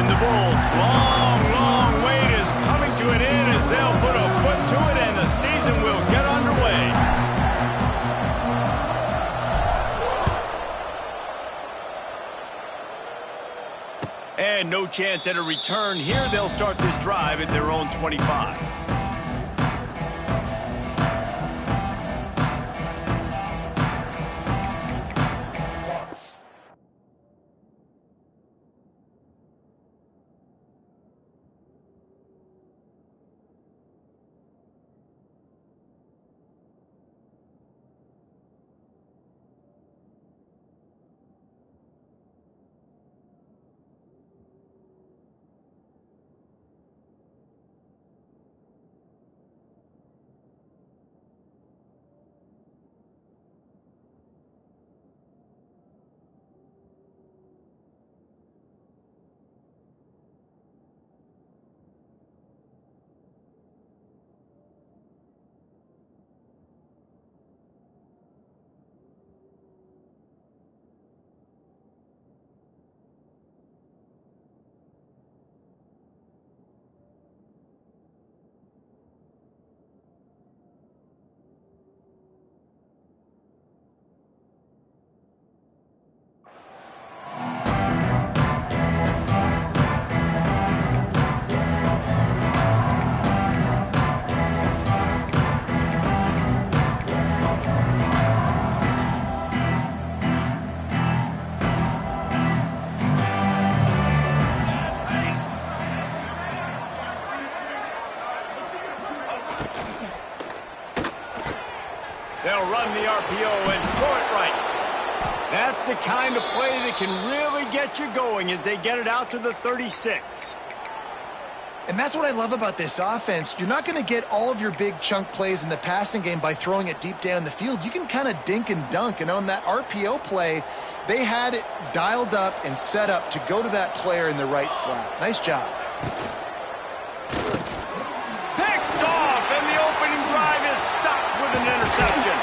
And the Bulls' long wait is coming to an end as they'll put a foot to it and the season will get underway. And no chance at a return here. They'll start this drive at their own 25. They'll run the RPO and throw it right. That's the kind of play that can really get you going as they get it out to the 36. And that's what I love about this offense. You're not going to get all of your big chunk plays in the passing game by throwing it deep down the field. You can kind of dink and dunk. And on that RPO play, they had it dialed up and set up to go to that player in the right flat. Nice job. Picked off, and the opening drive is stopped with an interception.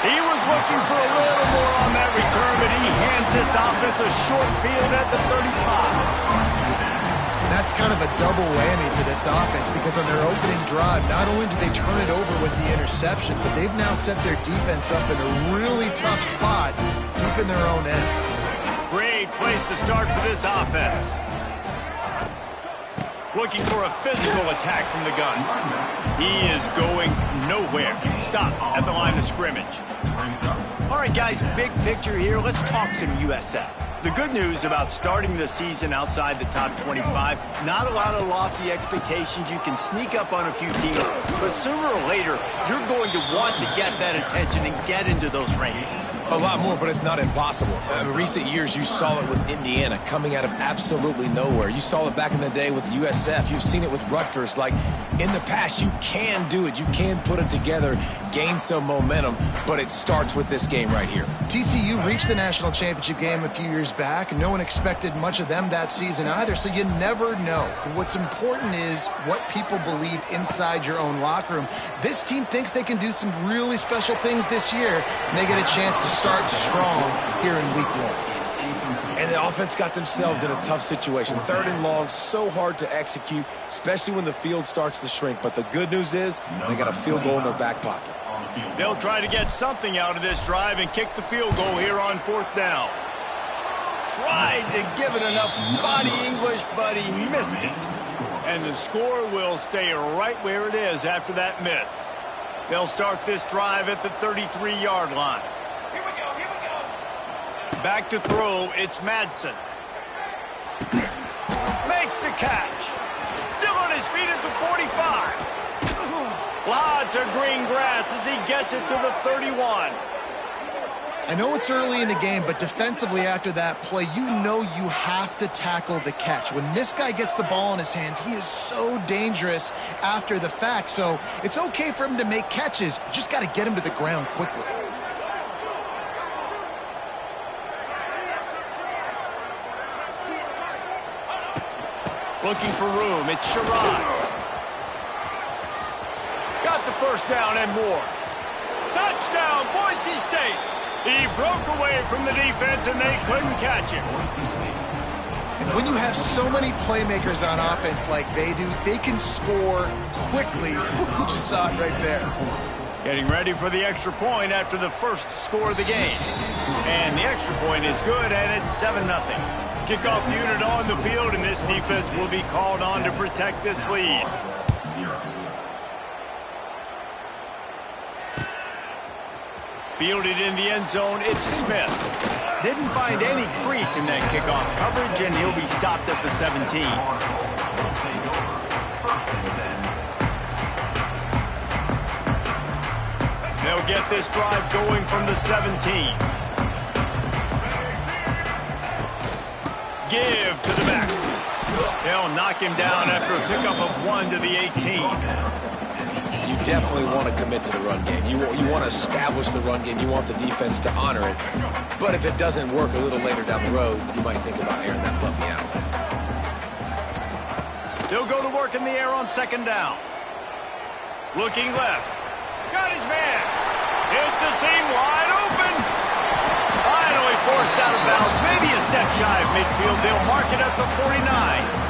He was looking for a little more on that return, but he hands this offense a short field at the 35. That's kind of a double whammy for this offense because on their opening drive, not only did they turn it over with the interception, but they've now set their defense up in a really tough spot deep in their own end. Great place to start for this offense. Looking for a physical attack from the gun. He is going nowhere. Stop at the line of scrimmage. All right, guys, big picture here. Let's talk some USF. The good news about starting the season outside the top 25, not a lot of lofty expectations. You can sneak up on a few teams, but sooner or later, you're going to want to get that attention and get into those rankings. A lot more, but it's not impossible. In recent years, you saw it with Indiana coming out of absolutely nowhere. You saw it back in the day with USF. You've seen it with Rutgers. Like, in the past, you can do it. You can put it together, gain some momentum, but it starts with this game right here. TCU reached the national championship game a few years back, and no one expected much of them that season either, so you never know. What's important is what people believe inside your own locker room. This team thinks they can do some really special things this year, and they get a chance to start strong here in week one. And the offense got themselves in a tough situation. 3rd and long, so hard to execute, especially when the field starts to shrink. But the good news is they got a field goal in their back pocket. They'll try to get something out of this drive and kick the field goal here on 4th down. Tried to give it enough body English, but he missed it. And the score will stay right where it is after that miss. They'll start this drive at the 33-yard line. Here we go. Back to throw, it's Madsen. Makes the catch. Still on his feet at the 45. Lots of green grass as he gets it to the 31. I know it's early in the game, but defensively after that play, you know you have to tackle the catch. When this guy gets the ball in his hands, he is so dangerous after the fact. So it's okay for him to make catches. You just got to get him to the ground quickly. Looking for room, it's Sherrod. Got the first down and more. Touchdown, Boise State. He broke away from the defense and they couldn't catch him. And when you have so many playmakers on offense like they do, they can score quickly. You just saw it right there. Getting ready for the extra point after the first score of the game. And the extra point is good, and it's 7-0. Kickoff unit on the field, and this defense will be called on to protect this lead. Fielded in the end zone, it's Smith. Didn't find any crease in that kickoff coverage, and he'll be stopped at the 17. They'll get this drive going from the 17. Give to the back. They'll knock him down after a pickup of 1 to the 18. You definitely want to commit to the run game. You want to establish the run game. You want the defense to honor it. But if it doesn't work a little later down the road, you might think about airing that puppy out. They'll go to work in the air on second down. Looking left. Got his man. It's a seam wide open. Finally forced out of bounds. Maybe a step shy of midfield. They'll mark it at the 49.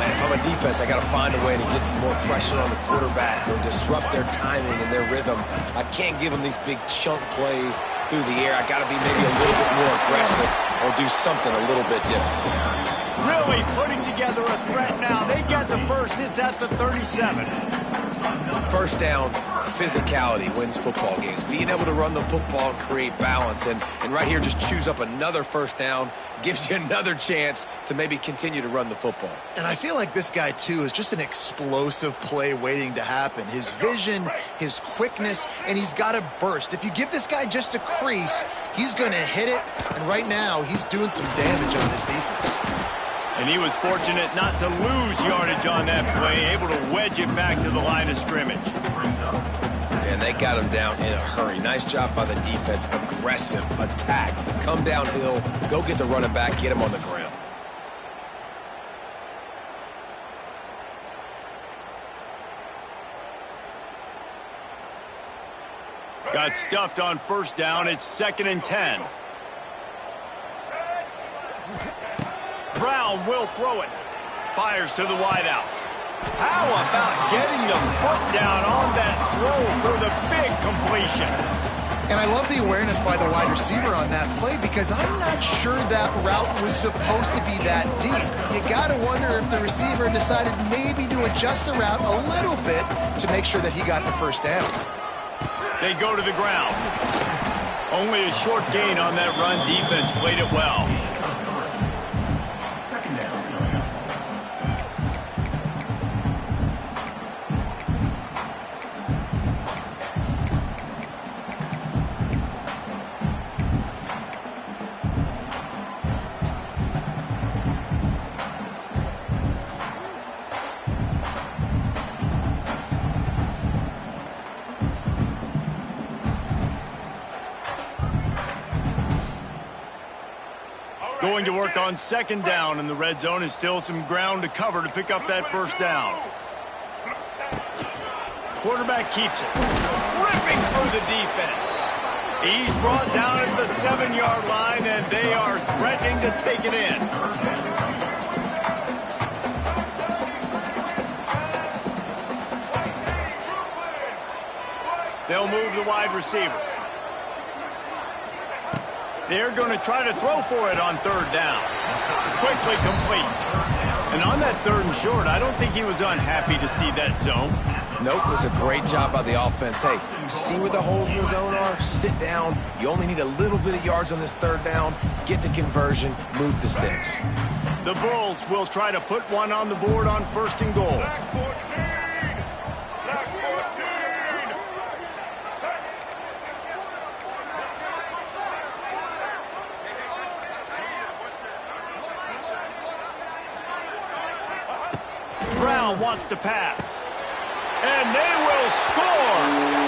If I'm a defense, I got to find a way to get some more pressure on the quarterback or disrupt their timing and their rhythm. I can't give them these big chunk plays through the air. I got to be maybe a little bit more aggressive or do something a little bit different. Really putting together a threat now. They get the first. It's at the 37. First down, physicality wins football games. Being able to run the football and create balance. And right here, just choose up another first down. Gives you another chance to maybe continue to run the football. And I feel like this guy, too, is just an explosive play waiting to happen. His vision, his quickness, and he's got a burst. If you give this guy just a crease, he's going to hit it. And right now, he's doing some damage on this defense. And he was fortunate not to lose yardage on that play, able to wedge it back to the line of scrimmage. And they got him down in a hurry. Nice job by the defense. Aggressive attack. Come downhill, go get the running back, get him on the ground. Got stuffed on first down. It's 2nd and 10. Brown will throw it. Fires to the wideout. How about getting the foot down on that throw for the big completion? And I love the awareness by the wide receiver on that play because I'm not sure that route was supposed to be that deep. You got to wonder if the receiver decided maybe to adjust the route a little bit to make sure that he got the first down. They go to the ground. Only a short gain on that run. Defense played it well. Going to work on second down, and the red zone is still some ground to cover to pick up that first down. Quarterback keeps it. Ripping through the defense. He's brought down at the 7-yard line, and they are threatening to take it in. They'll move the wide receiver. They're going to try to throw for it on third down. Quickly complete. And on that 3rd and short, I don't think he was unhappy to see that zone. Nope, it was a great job by the offense. Hey, you see where the holes in the zone are? Sit down. You only need a little bit of yards on this 3rd down. Get the conversion. Move the sticks. The Bulls will try to put one on the board on 1st and goal. Brown wants to pass. And they will score!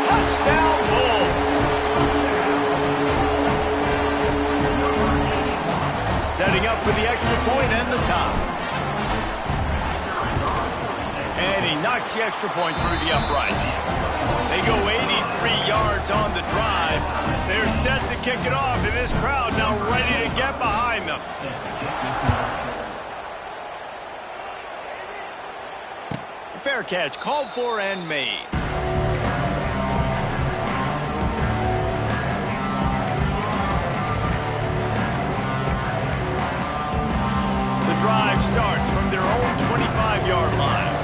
Touchdown, Bulls! Setting up for the extra point and the tie. And he knocks the extra point through the uprights. They go 83 yards on the drive. They're set to kick it off, and this crowd now ready to get behind them. him. Fair catch, called for and made. The drive starts from their own 25-yard line.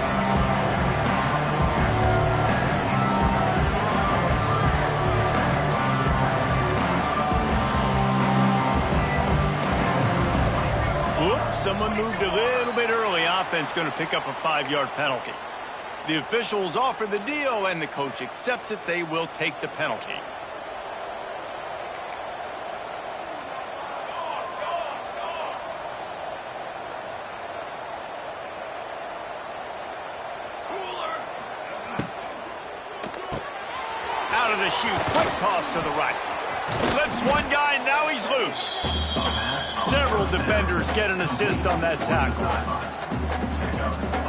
Oops, someone moved a little bit early. Offense going to pick up a 5-yard penalty. The officials offer the deal, and the coach accepts it. They will take the penalty. Out of the chute, quick toss to the right. Slips one guy, and now he's loose. Several defenders get an assist on that tackle.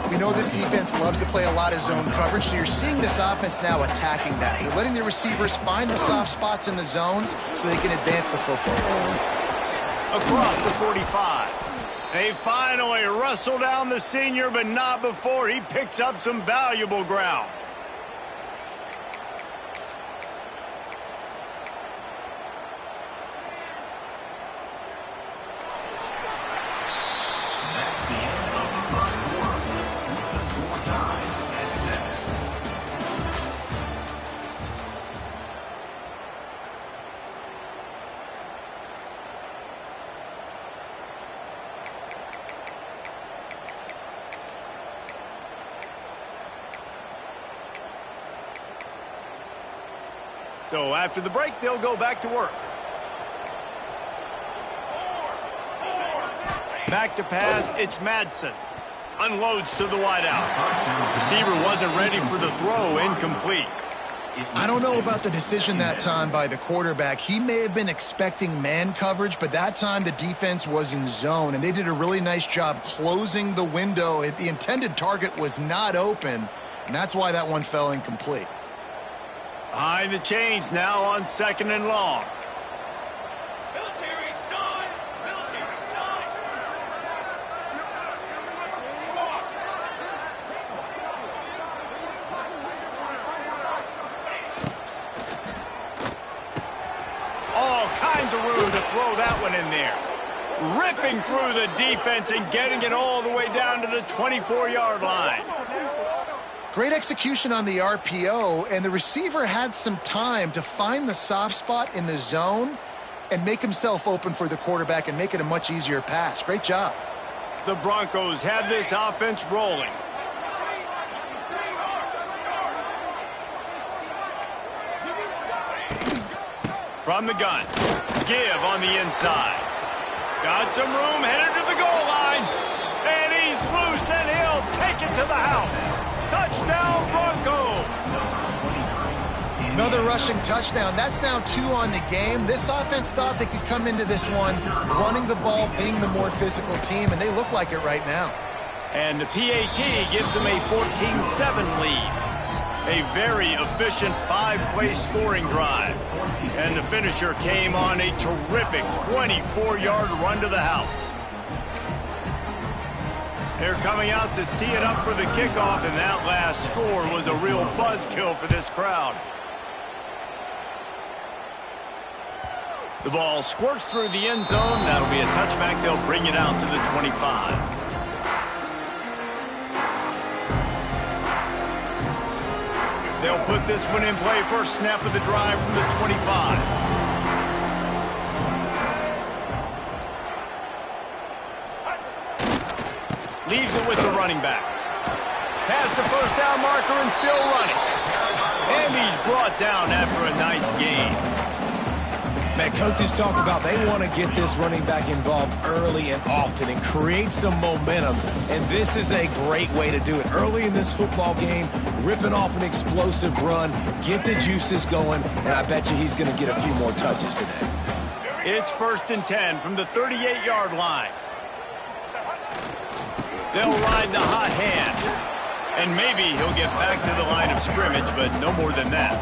We know this defense loves to play a lot of zone coverage, so you're seeing this offense now attacking that. They're letting the receivers find the soft spots in the zones so they can advance the football. Across the 45. They finally wrestle down the senior, but not before he picks up some valuable ground. So after the break, they'll go back to work. Back to pass, it's Madsen. Unloads to the wideout. Receiver wasn't ready for the throw, incomplete. I don't know about the decision that time by the quarterback. He may have been expecting man coverage, but that time the defense was in zone, and they did a really nice job closing the window. The intended target was not open, and that's why that one fell incomplete. Behind the chains now on 2nd and long. Military stun! Military stun! All kinds of room to throw that one in there. Ripping through the defense and getting it all the way down to the 24-yard line. Great execution on the RPO, and the receiver had some time to find the soft spot in the zone and make himself open for the quarterback and make it a much easier pass. Great job. The Broncos have this offense rolling. From the gun, give on the inside. Got some room, headed to the goal line. And he's loose, and he'll take it to the house. Touchdown, Broncos! Another rushing touchdown. That's now 2 on the game. This offense thought they could come into this one running the ball, being the more physical team, and they look like it right now. And the PAT gives them a 14-7 lead. A very efficient 5-play scoring drive. And the finisher came on a terrific 24-yard run to the house. They're coming out to tee it up for the kickoff, and that last score was a real buzzkill for this crowd. The ball squirts through the end zone. That'll be a touchback. They'll bring it out to the 25. They'll put this one in play. First snap of the drive from the 25. Leaves it with the running back. Past the first down marker and still running. And he's brought down after a nice gain. Man, coaches talked about they want to get this running back involved early and often and create some momentum. And this is a great way to do it. Early in this football game, ripping off an explosive run, get the juices going, and I bet you he's going to get a few more touches today. It's 1st and 10 from the 38-yard line. They'll ride the hot hand. And maybe he'll get back to the line of scrimmage, but no more than that.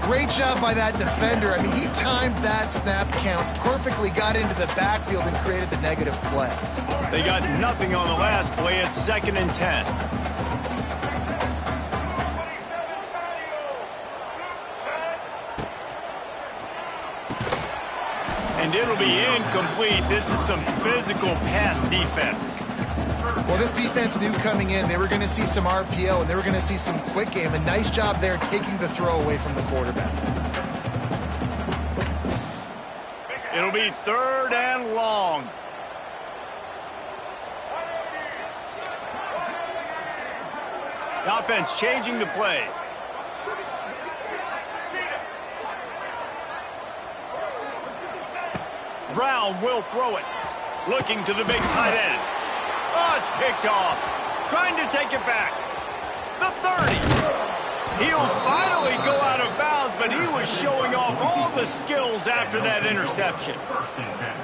Great job by that defender. I mean, he timed that snap count perfectly, got into the backfield and created the negative play. They got nothing on the last play. It's 2nd and 10. And it'll be incomplete. This is some physical pass defense. Well, this defense knew coming in they were going to see some RPO and they were going to see some quick game. A nice job there taking the throw away from the quarterback. It'll be 3rd and long. The offense changing the play. Brown will throw it. Looking to the big tight end. Oh, it's picked off. Trying to take it back. The 30. He'll finally go out of bounds, but he was showing off all the skills after that interception.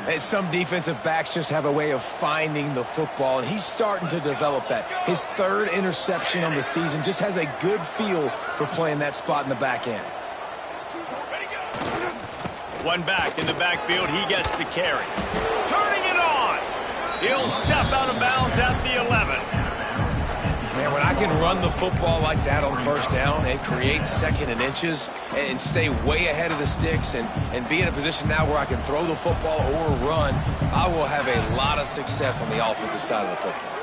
And some defensive backs just have a way of finding the football, and he's starting to develop that. His 3rd interception on the season, just has a good feel for playing that spot in the back end. One back in the backfield, he gets the carry. Turning it on. He'll step out of bounds at the 11. Man, when I can run the football like that on 1st down and create 2nd and inches and stay way ahead of the sticks and be in a position now where I can throw the football or run, I will have a lot of success on the offensive side of the football.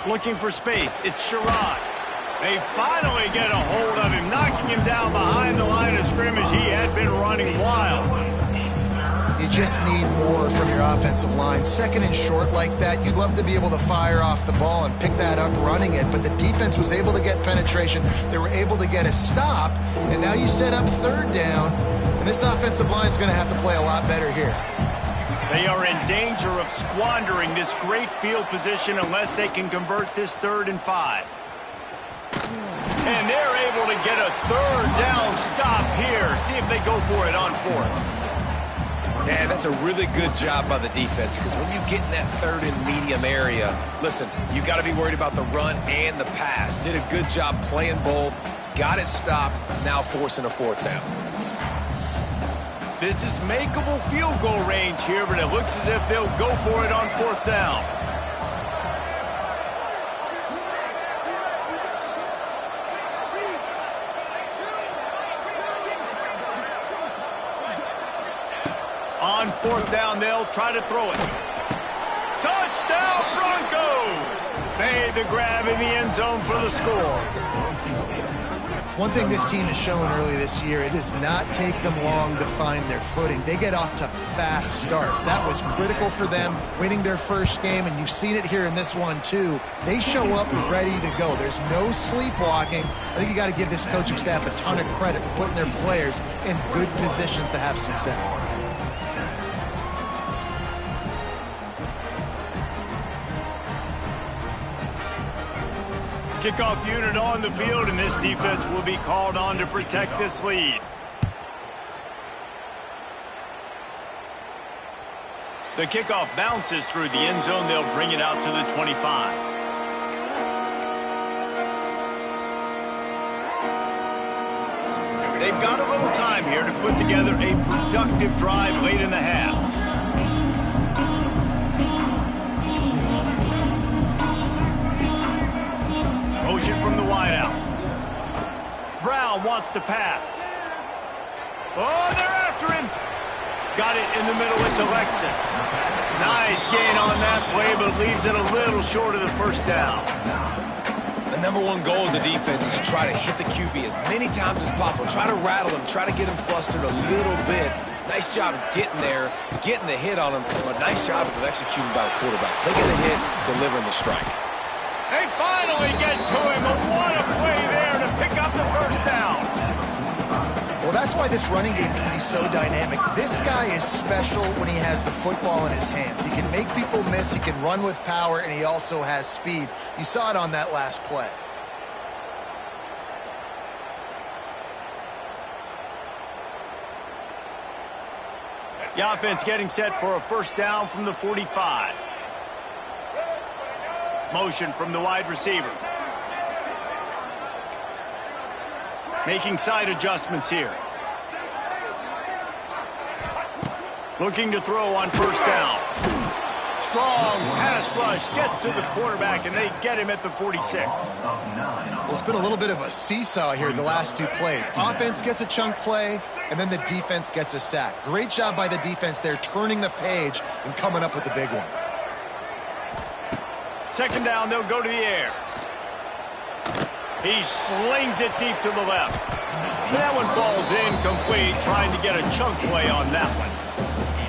Looking for space. It's Sherrod. They finally get a hold of him, knocking him down behind the line of scrimmage. He had been running wild. You just need more from your offensive line. 2nd and short like that, you'd love to be able to fire off the ball and pick that up running it, but the defense was able to get penetration. They were able to get a stop, and now you set up 3rd down, and this offensive line is going to have to play a lot better here. They are in danger of squandering this great field position unless they can convert this 3rd and 5. And they're able to get a 3rd down stop here. See if they go for it on 4th. Yeah, that's a really good job by the defense, because when you get in that 3rd and medium area, listen, you got to be worried about the run and the pass. Did a good job playing both, got it stopped, now forcing a 4th down. This is makeable field goal range here, but it looks as if they'll go for it on 4th down. On 4th down, they'll try to throw it. Touchdown, Broncos! Made the grab in the end zone for the score. One thing this team has shown early this year, it does not take them long to find their footing. They get off to fast starts. That was critical for them, winning their 1st game, and you've seen it here in this one too. They show up ready to go. There's no sleepwalking. I think you got to give this coaching staff a ton of credit for putting their players in good positions to have success. Kickoff unit on the field, and this defense will be called on to protect this lead. The kickoff bounces through the end zone. They'll bring it out to the 25. They've got a little time here to put together a productive drive late in the half. Motion from the wideout. Brown wants to pass. Oh, they're after him. Got it in the middle. It's Alexis. Nice gain on that play, but leaves it a little short of the 1st down. The #1 goal as a defense is to try to hit the QB as many times as possible. Try to rattle him. Try to get him flustered a little bit. Nice job getting there, getting the hit on him, but nice job of executing by the quarterback. Taking the hit, delivering the strike. They finally get to him, but what a play there to pick up the 1st down. Well, that's why this running game can be so dynamic. This guy is special when he has the football in his hands. He can make people miss, he can run with power, and he also has speed. You saw it on that last play. The offense getting set for a first down from the 45. Motion from the wide receiver. Making side adjustments here. Looking to throw on first down. Strong pass rush gets to the quarterback, and they get him at the 46. Well, it's been a little bit of a seesaw here the last two plays. Offense gets a chunk play, and then the defense gets a sack. Great job by the defense there, turning the page and coming up with the big one. Second down, they'll go to the air. He slings it deep to the left. That one falls incomplete, trying to get a chunk play on that one.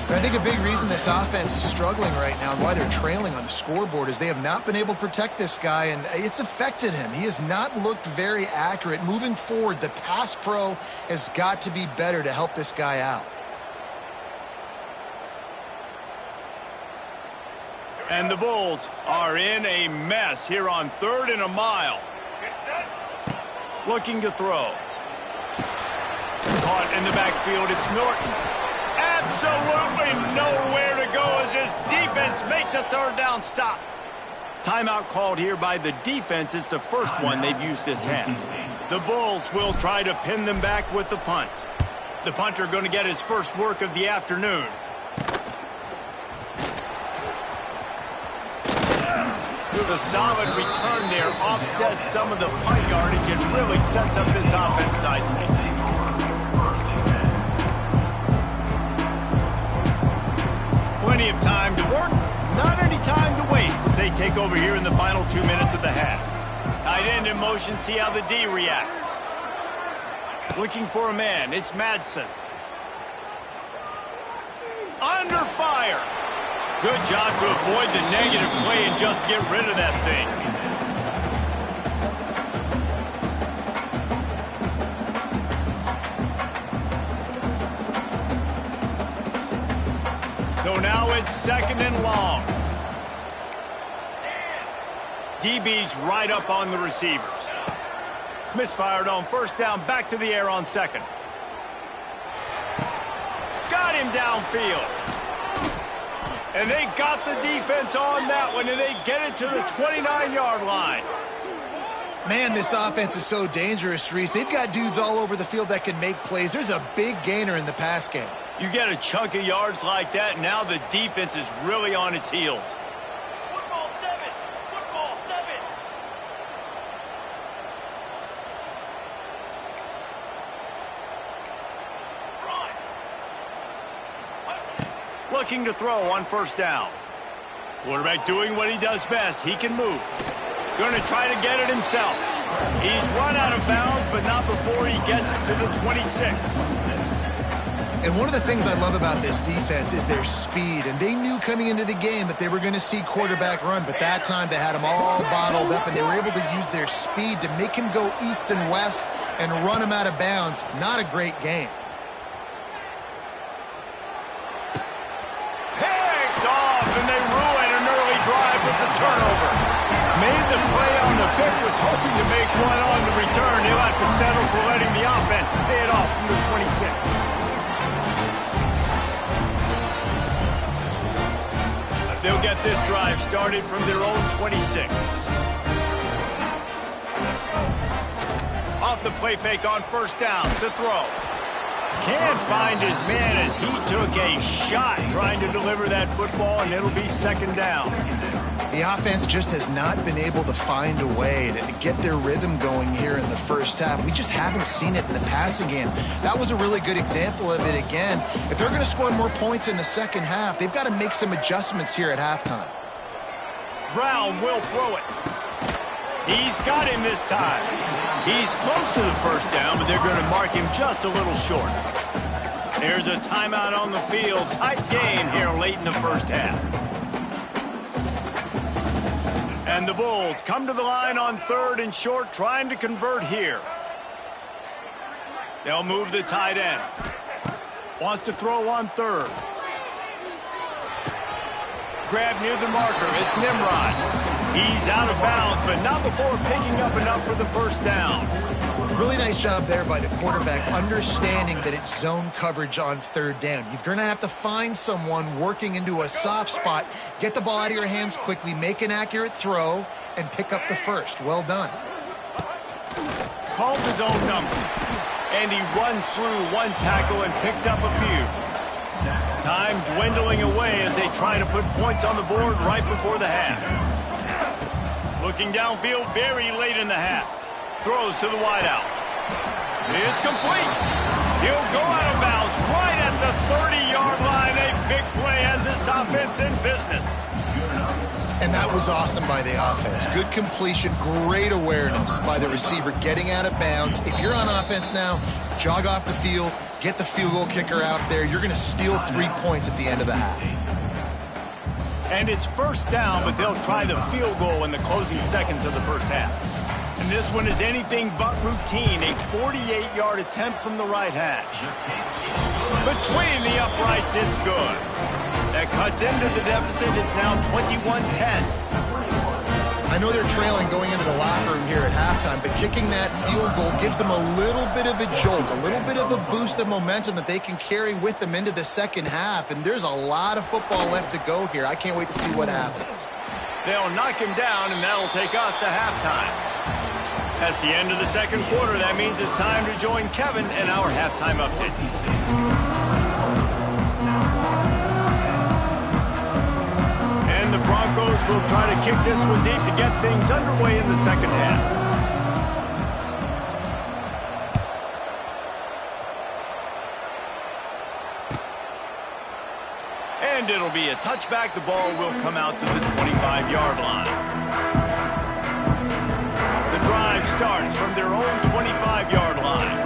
I think a big reason this offense is struggling right now and why they're trailing on the scoreboard is they have not been able to protect this guy, and it's affected him. He has not looked very accurate. Moving forward, the pass pro has got to be better to help this guy out. And the Bulls are in a mess here on 3rd and a mile. Looking to throw. Caught in the backfield, it's Norton. Absolutely nowhere to go as this defense makes a 3rd down stop. Timeout called here by the defense. It's the first one they've used this half. The Bulls will try to pin them back with the punt. The punter going to get his first work of the afternoon. The solid return there offsets some of the punt yardage and really sets up this offense nicely. Plenty of time to work, not any time to waste as they take over here in the final 2 minutes of the half. Tight end in motion, see how the D reacts. Looking for a man, it's Madsen. Under fire. Good job to avoid the negative play and just get rid of that thing. So now it's 2nd and long. DB's right up on the receivers. Misfired on first down, back to the air on 2nd. Got him downfield. And they got the defense on that one, and they get it to the 29-yard line. Man, this offense is so dangerous, Reese. They've got dudes all over the field that can make plays. There's a big gainer in the pass game. You get a chunk of yards like that, now the defense is really on its heels. Football 7. Football 7. Looking to throw on first down. Quarterback doing what he does best. He can move. Going to try to get it himself. He's run out of bounds, but not before he gets it to the 26. And one of the things I love about this defense is their speed. And they knew coming into the game that they were going to see quarterback run, but that time they had him all bottled up, and they were able to use their speed to make him go east and west and run him out of bounds. Not a great game. And they ruin an early drive with the turnover. Made the play on the pick, was hoping to make one on the return. He'll have to settle for letting the offense pay it off from the 26. They'll get this drive started from their own 26. Off the play fake on first down, the throw. Can't find his man as he took a shot trying to deliver that football, and it'll be 2nd down. The offense just has not been able to find a way to get their rhythm going here in the first half. We just haven't seen it in the passing game. That was a really good example of it again. If they're going to score more points in the second half, they've got to make some adjustments here at halftime. Brown will throw it. He's got him this time. He's close to the first down, but they're going to mark him just a little short. There's a timeout on the field. Tight game here late in the first half. And the Bulls come to the line on 3rd and short, trying to convert here. They'll move the tight end. Wants to throw on 3rd. grab near the marker. It's Nimrod. He's out of bounds, but not before picking up enough for the first down. Really nice job there by the quarterback, understanding that it's zone coverage on third down. You're going to have to find someone working into a soft spot, get the ball out of your hands quickly, make an accurate throw, and pick up the first. Well done. Calls his own number, and he runs through one tackle and picks up a few. Time dwindling away as they try to put points on the board right before the half. Looking downfield very late in the half. Throws to the wideout. It's complete. He'll go out of bounds right at the 30-yard line. A big play has this offense in business. And that was awesome by the offense. Good completion, great awareness by the receiver getting out of bounds. If you're on offense now, jog off the field, get the field goal kicker out there. You're going to steal 3 points at the end of the half. And it's first down, but they'll try the field goal in the closing seconds of the first half. And this one is anything but routine, a 48-yard attempt from the right hash. Between the uprights, it's good. That cuts into the deficit. It's now 21-10. I know they're trailing going into the locker room here at halftime, but kicking that field goal gives them a little bit of a jolt, a little bit of a boost of momentum that they can carry with them into the second half. And there's a lot of football left to go here. I can't wait to see what happens. They'll knock him down, and that'll take us to halftime. That's the end of the second quarter. That means it's time to join Kevin in our halftime update. And the Broncos will try to kick this one deep to get things underway in the second half. And it'll be a touchback. The ball will come out to the 25-yard line. The drive starts from their own 25-yard line.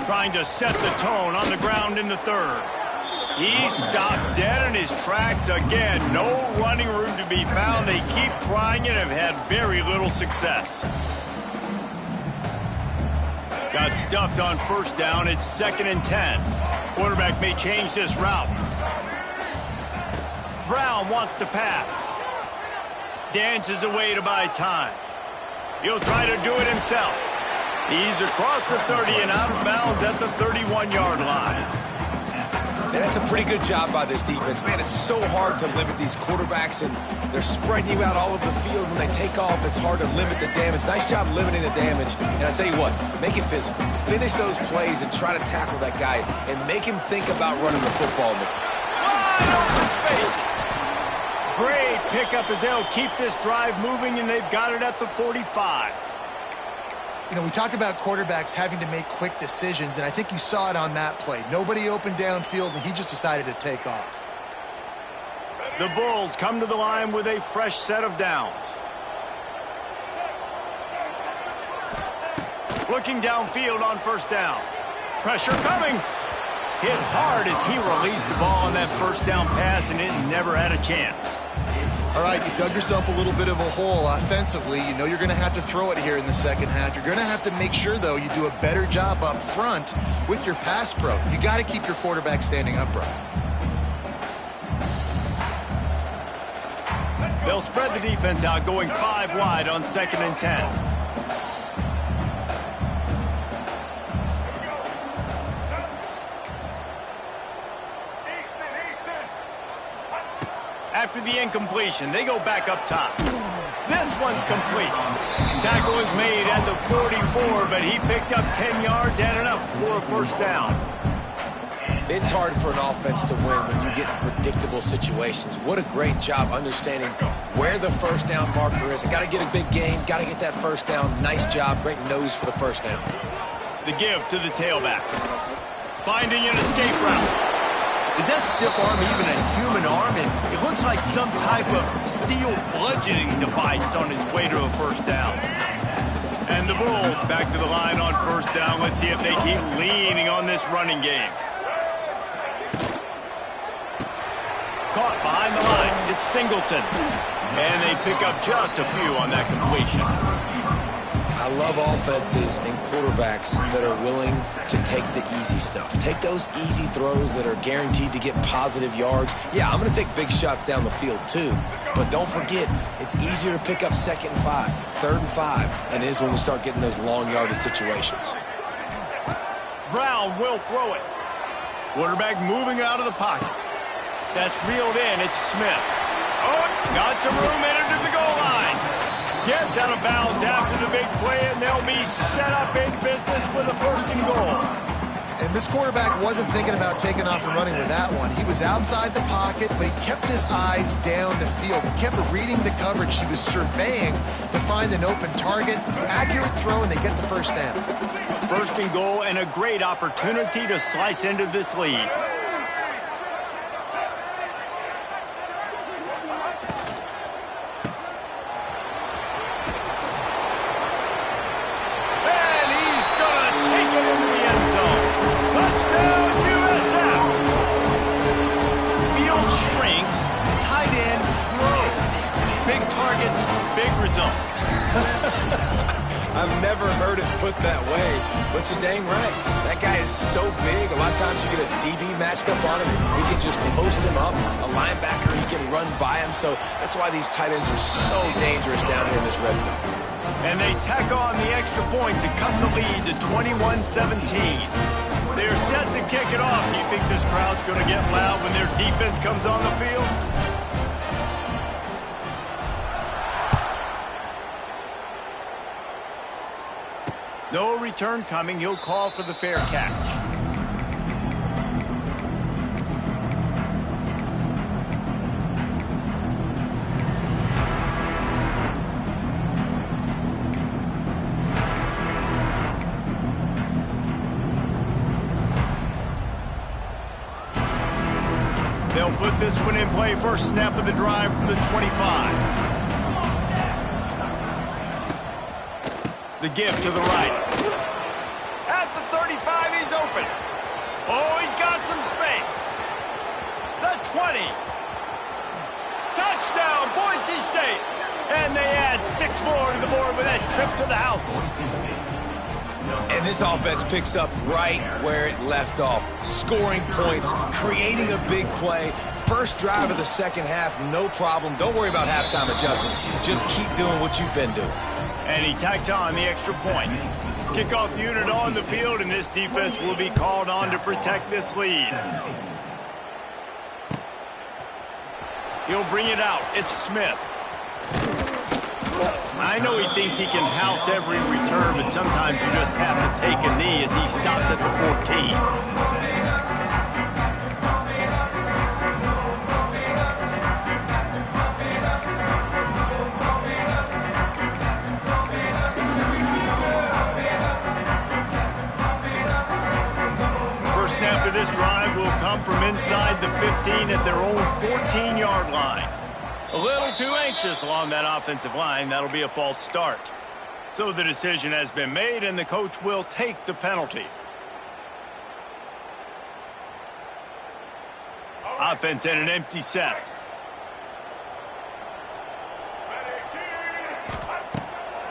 Trying to set the tone on the ground in the third. He stopped dead in his tracks again. No running room to be found. They keep trying it and have had very little success. Got stuffed on first down. It's 2nd and 10. Quarterback may change this route. Brown wants to pass. Dances away to buy time. He'll try to do it himself. He's across the 30 and out of bounds at the 31-yard line. And that's a pretty good job by this defense. Man, it's so hard to limit these quarterbacks, and they're spreading you out all over the field. When they take off, it's hard to limit the damage. Nice job limiting the damage. And I tell you what, make it physical. Finish those plays and try to tackle that guy and make him think about running the football. Wide open spaces. Great pickup as they'll keep this drive moving, and they've got it at the 45. You know, we talk about quarterbacks having to make quick decisions, and I think you saw it on that play. Nobody opened downfield, and he just decided to take off. The Bulls come to the line with a fresh set of downs. Looking downfield on first down. Pressure coming. Hit hard as he released the ball on that first down pass, and it never had a chance. All right, you dug yourself a little bit of a hole offensively. You know you're going to have to throw it here in the second half. You're going to have to make sure, though, you do a better job up front with your pass pro. You got to keep your quarterback standing upright. They'll spread the defense out, going 5 wide on 2nd and 10. After the incompletion, they go back up top. This one's complete. Tackle is made at the 44, but he picked up 10 yards and enough for a first down. It's hard for an offense to win when you get in predictable situations. What a great job understanding where the first down marker is. Got to get a big gain, got to get that first down. Nice job, great nose for the first down. The give to the tailback. Finding an escape route. Is that stiff arm even a human arm? And it looks like some type of steel bludgeoning device on his way to a first down. And the Bulls back to the line on first down. Let's see if they keep leaning on this running game. Caught behind the line. It's Singleton. And they pick up just a few on that completion. I love offenses and quarterbacks that are willing to take the easy stuff. Take those easy throws that are guaranteed to get positive yards. Yeah, I'm going to take big shots down the field too, but don't forget, it's easier to pick up 2nd and 5, 3rd and 5 than it is when we start getting those long yardage situations. Brown will throw it. Quarterback moving out of the pocket. That's reeled in. It's Smith. Oh, got some room into the goal line. Gets out of bounds after the big play, and they'll be set up in business with a 1st and goal. And this quarterback wasn't thinking about taking off and running with that one. He was outside the pocket, but he kept his eyes down the field. He kept reading the coverage. He was surveying to find an open target. Accurate throw, and they get the 1st down. 1st and goal, and a great opportunity to slice into this lead. And he's going to take it into the end zone. Touchdown, USF! Field shrinks, tight end grows. Big targets, big results. I've never heard it put that way, but you're dang right. That guy is so big. A lot of times you get a DB matched up on him. He can just post him up. A linebacker, he can run by him. So that's why these tight ends are so dangerous down here in this red zone. And they tack on the extra point to cut the lead to 21-17. They're set to kick it off. Do you think this crowd's going to get loud when their defense comes on the field? No return coming. He'll call for the fair catch. They'll put this one in play. 1st snap of the drive from the 25. The give to the right. At the 35, he's open. Oh, he's got some space. The 20. Touchdown, Boise State. And they add 6 more to the board with that trip to the house. And this offense picks up right where it left off. Scoring points, creating a big play. 1st drive of the 2nd half, no problem. Don't worry about halftime adjustments. Just keep doing what you've been doing. And he tacks on the extra point. Kickoff unit on the field, and this defense will be called on to protect this lead. He'll bring it out. It's Smith. I know he thinks he can house every return, but sometimes you just have to take a knee as he stopped at the 14. Snap of this drive will come from inside the 15 at their own 14-yard line. A little too anxious along that offensive line. That'll be a false start. So the decision has been made, and the coach will take the penalty. Offense in an empty set.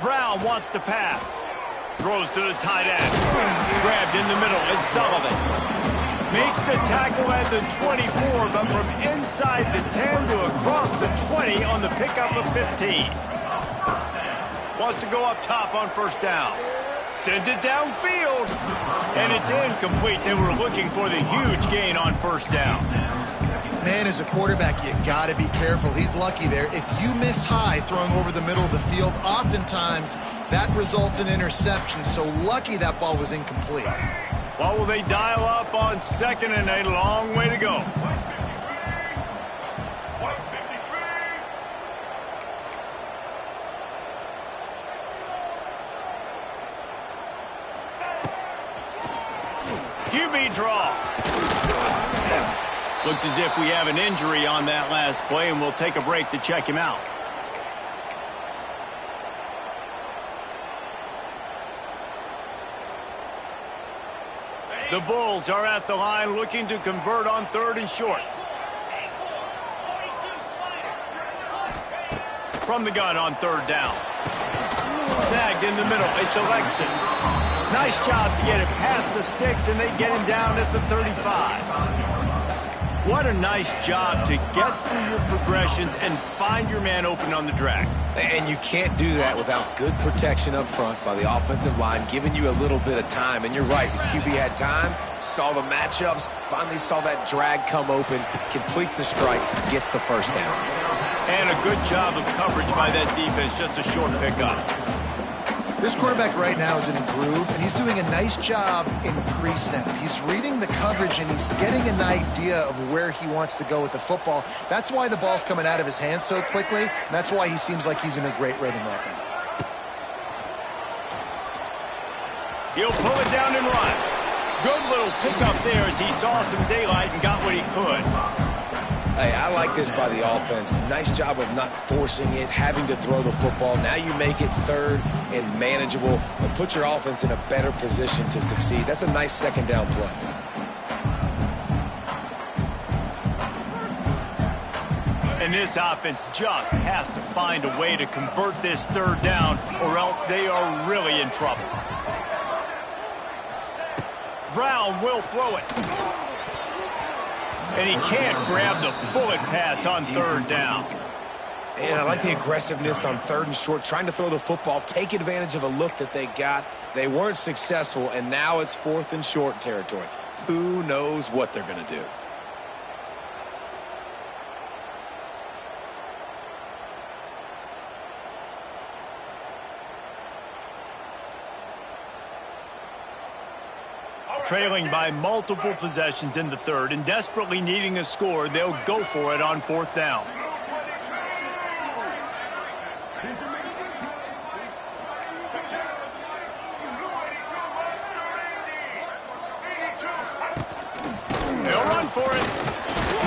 Brown wants to pass. Throws to the tight end. Grabbed in the middle. It's Sullivan. Makes the tackle at the 24, but from inside the 10 to across the 20 on the pickup of 15. Wants to go up top on 1st down. Sends it downfield. And it's incomplete. They were looking for the huge gain on 1st down. Man, as a quarterback, you got to be careful. He's lucky there. If you miss high throwing over the middle of the field, oftentimes that results in interception. So lucky that ball was incomplete. What will they dial up on 2nd and a long way to go? QB draw. Looks as if we have an injury on that last play, and we'll take a break to check him out. The Bulls are at the line looking to convert on 3rd and short. From the gun on 3rd down. Snagged in the middle. It's Alexis. Nice job to get it past the sticks, and they get him down at the 35. What a nice job to get through your progressions and find your man open on the drag. And you can't do that without good protection up front by the offensive line, giving you a little bit of time. And you're right, the QB had time, saw the matchups, finally saw that drag come open, completes the strike, gets the first down. And a good job of coverage by that defense, just a short pickup. This quarterback right now is in a groove, and he's doing a nice job in pre-snap. He's reading the coverage, and he's getting an idea of where he wants to go with the football. That's why the ball's coming out of his hands so quickly, and that's why he seems like he's in a great rhythm right now. He'll pull it down and run. Good little pickup there as he saw some daylight and got what he could. Hey, I like this by the offense. Nice job of not forcing it, having to throw the football. Now you make it third and manageable, but put your offense in a better position to succeed. That's a nice second down play. And this offense just has to find a way to convert this third down, or else they are really in trouble. Brown will throw it. And he can't grab the bullet pass on third down. And I like the aggressiveness on third and short, trying to throw the football, take advantage of a look that they got. They weren't successful, and now it's fourth and short territory. Who knows what they're going to do? Trailing by multiple possessions in the third and desperately needing a score, they'll go for it on fourth down. They'll run for it.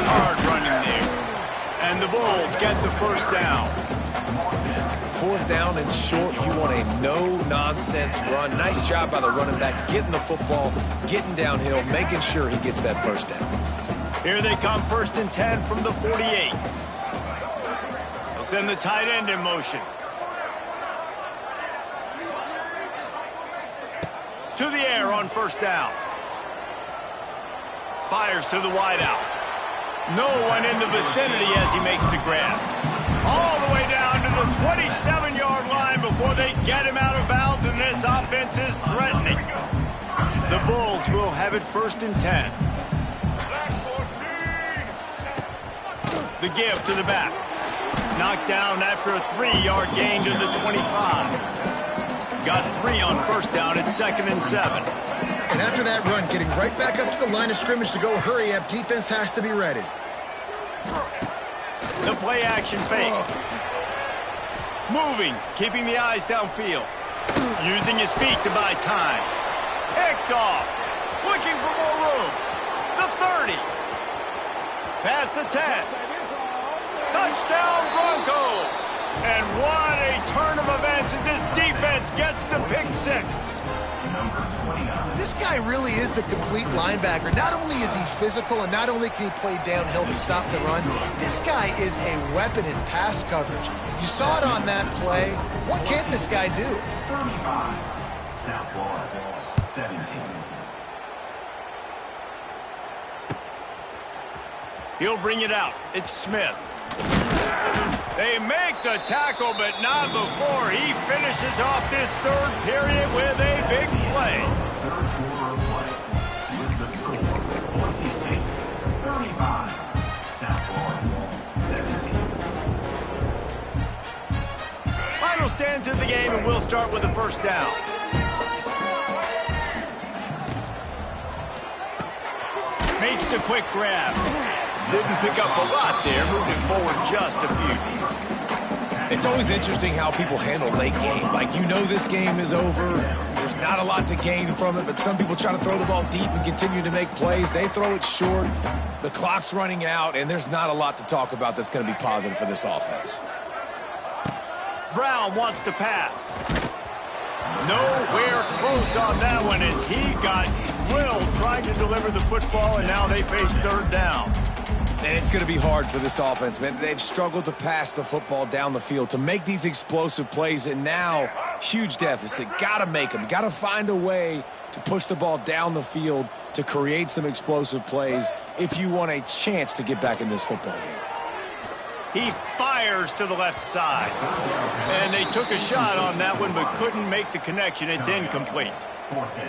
Hard running there. And the Bulls get the first down. Fourth down and short, you want a no-nonsense run. Nice job by the running back, getting the football, getting downhill, making sure he gets that first down. Here they come, first and 10 from the 48. They'll send the tight end in motion. To the air on first down. Fires to the wideout. No one in the vicinity as he makes the grab. All the way down to the 27-yard line before they get him out of bounds, and this offense is threatening. The Bulls will have it first and 10. The give to the back. Knocked down after a 3-yard gain to the 25. Got 3 on first down at second and 7. And after that run, getting right back up to the line of scrimmage to go hurry up, defense has to be ready. The play-action fake. Moving, keeping the eyes downfield. Using his feet to buy time. Picked off. Looking for more room. The 30. Past the 10. Touchdown Broncos. And what a turn of events as this defense gets the pick 6. This guy really is the complete linebacker. Not only is he physical and not only can he play downhill to stop the run, this guy is a weapon in pass coverage. You saw it on that play. What can't this guy do? 35, South Florida, 17. He'll bring it out. It's Smith. They make the tackle, but not before he finishes off this third period with a big play. Third quarter of play with the score, Boise St, 35, South Florida, 17. Final stands in the game, and we'll start with the first down. Makes the quick grab. Didn't pick up a lot there, moving forward just a few. It's always interesting how people handle late game. Like, you know this game is over. There's not a lot to gain from it, but some people try to throw the ball deep and continue to make plays. They throw it short. The clock's running out, and there's not a lot to talk about that's going to be positive for this offense. Brown wants to pass. Nowhere close on that one as he got drilled trying to deliver the football, and now they face third down. And it's going to be hard for this offense, man. They've struggled to pass the football down the field, to make these explosive plays, and now huge deficit. Got to make them. Got to find a way to push the ball down the field to create some explosive plays if you want a chance to get back in this football game. He fires to the left side. And they took a shot on that one but couldn't make the connection. It's incomplete.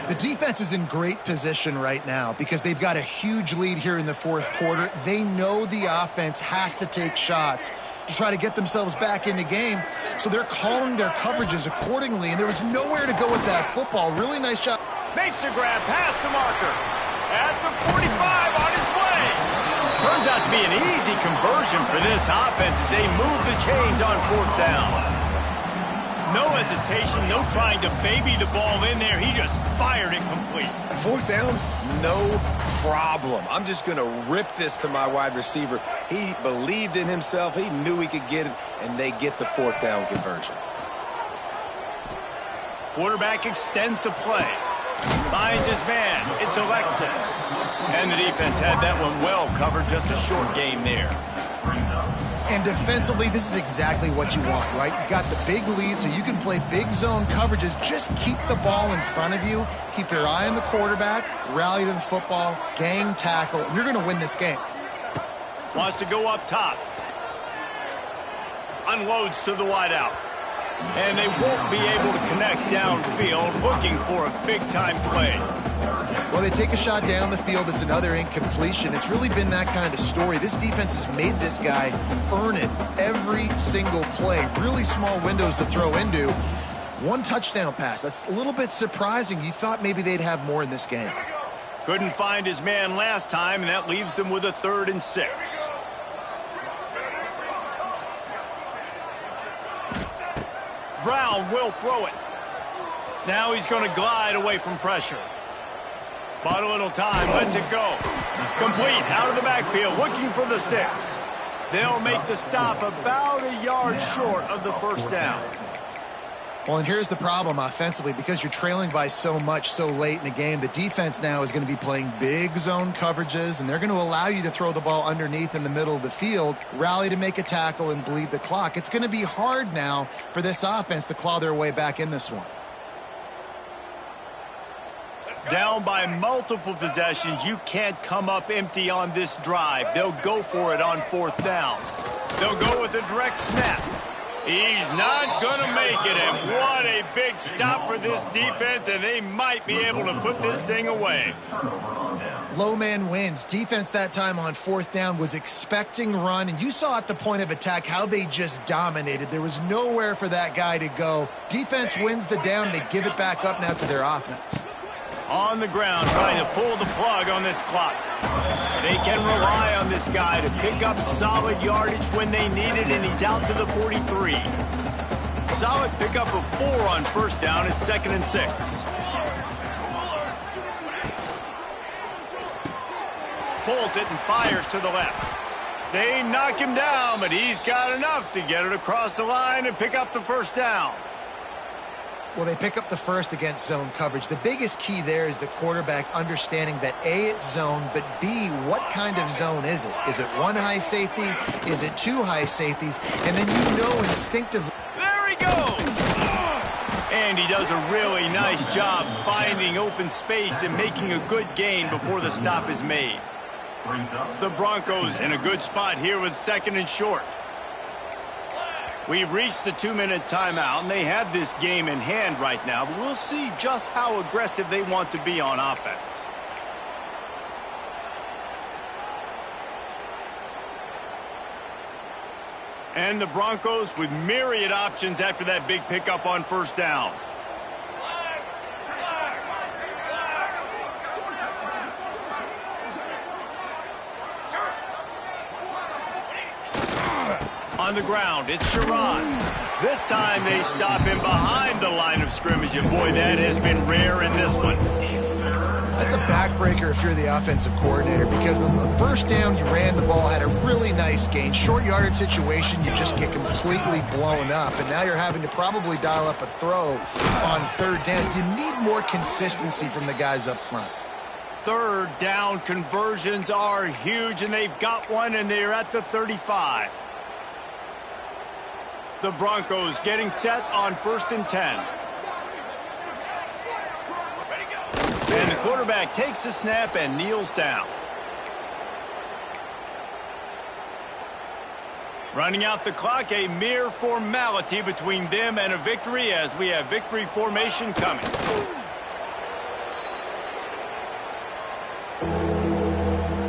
The defense is in great position right now because they've got a huge lead here in the fourth quarter. They know the offense has to take shots to try to get themselves back in the game, so they're calling their coverages accordingly, and there was nowhere to go with that football. Really nice job. Makes the grab past the marker. At the 45 on his way. Turns out to be an easy conversion for this offense as they move the chains on fourth down. No hesitation, no trying to baby the ball in there. He just fired it complete. Fourth down, no problem. I'm just going to rip this to my wide receiver. He believed in himself. He knew he could get it, and they get the fourth down conversion. Quarterback extends the play. Finds his man. It's Alexis. And the defense had that one well covered. Just a short game there. And defensively, this is exactly what you want, right? You got the big lead, so you can play big zone coverages. Just keep the ball in front of you. Keep your eye on the quarterback. Rally to the football. Gang tackle. And you're going to win this game. Wants to go up top. Unloads to the wideout. And they won't be able to connect downfield, looking for a big-time play. Well, they take a shot down the field. It's another incompletion. It's really been that kind of story. This defense has made this guy earn it every single play. Really small windows to throw into. One touchdown pass. That's a little bit surprising. You thought maybe they'd have more in this game. Couldn't find his man last time, and that leaves them with a 3rd and 6. Brown will throw it. Now he's going to glide away from pressure. Bought a little time, lets it go. Complete, out of the backfield, looking for the sticks. They'll make the stop about a yard short of the first down. Well, and here's the problem offensively. Because you're trailing by so much so late in the game, the defense now is going to be playing big zone coverages, and they're going to allow you to throw the ball underneath in the middle of the field, rally to make a tackle, and bleed the clock. It's going to be hard now for this offense to claw their way back in this one. Down by multiple possessions, you can't come up empty on this drive. They'll go for it on 4th down. They'll go with a direct snap. He's not going to make it, and what a big stop for this defense, and they might be able to put this thing away. Low man wins. Defense that time on 4th down was expecting run, and you saw at the point of attack how they just dominated. There was nowhere for that guy to go. Defense wins the down. They give it back up now to their offense. On the ground, trying to pull the plug on this clock. They can rely on this guy to pick up solid yardage when they need it, and he's out to the 43. Solid pickup of 4 on 1st down. It's 2nd and 6. Pulls it and fires to the left. They knock him down, but he's got enough to get it across the line and pick up the 1st down. Well, they pick up the first against zone coverage. The biggest key there is the quarterback understanding that A, it's zone, but B, what kind of zone is it? Is it 1 high safety? Is it 2 high safeties? And then you know instinctively. There he goes! And he does a really nice job finding open space and making a good gain before the stop is made. The Broncos in a good spot here with 2nd and short. We've reached the 2-minute timeout, and they have this game in hand right now, but we'll see just how aggressive they want to be on offense. And the Broncos with myriad options after that big pickup on 1st down. On the ground, it's Sharon. This time they stop him behind the line of scrimmage, and boy, that has been rare in this one. That's a backbreaker if you're the offensive coordinator, because on the 1st down, you ran the ball, had a really nice gain. Short yardage situation, you just get completely blown up, and now you're having to probably dial up a throw on 3rd down. You need more consistency from the guys up front. Third down conversions are huge, and they've got one, and they're at the 35. The Broncos getting set on 1st and 10. And the quarterback takes the snap and kneels down. Running out the clock, a mere formality between them and a victory as we have victory formation coming.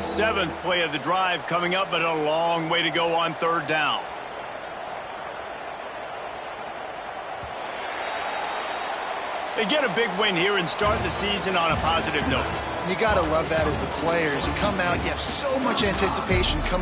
Seventh play of the drive coming up, but a long way to go on 3rd down. They get a big win here and start the season on a positive note. You got to love that as the players. You come out, you have so much anticipation coming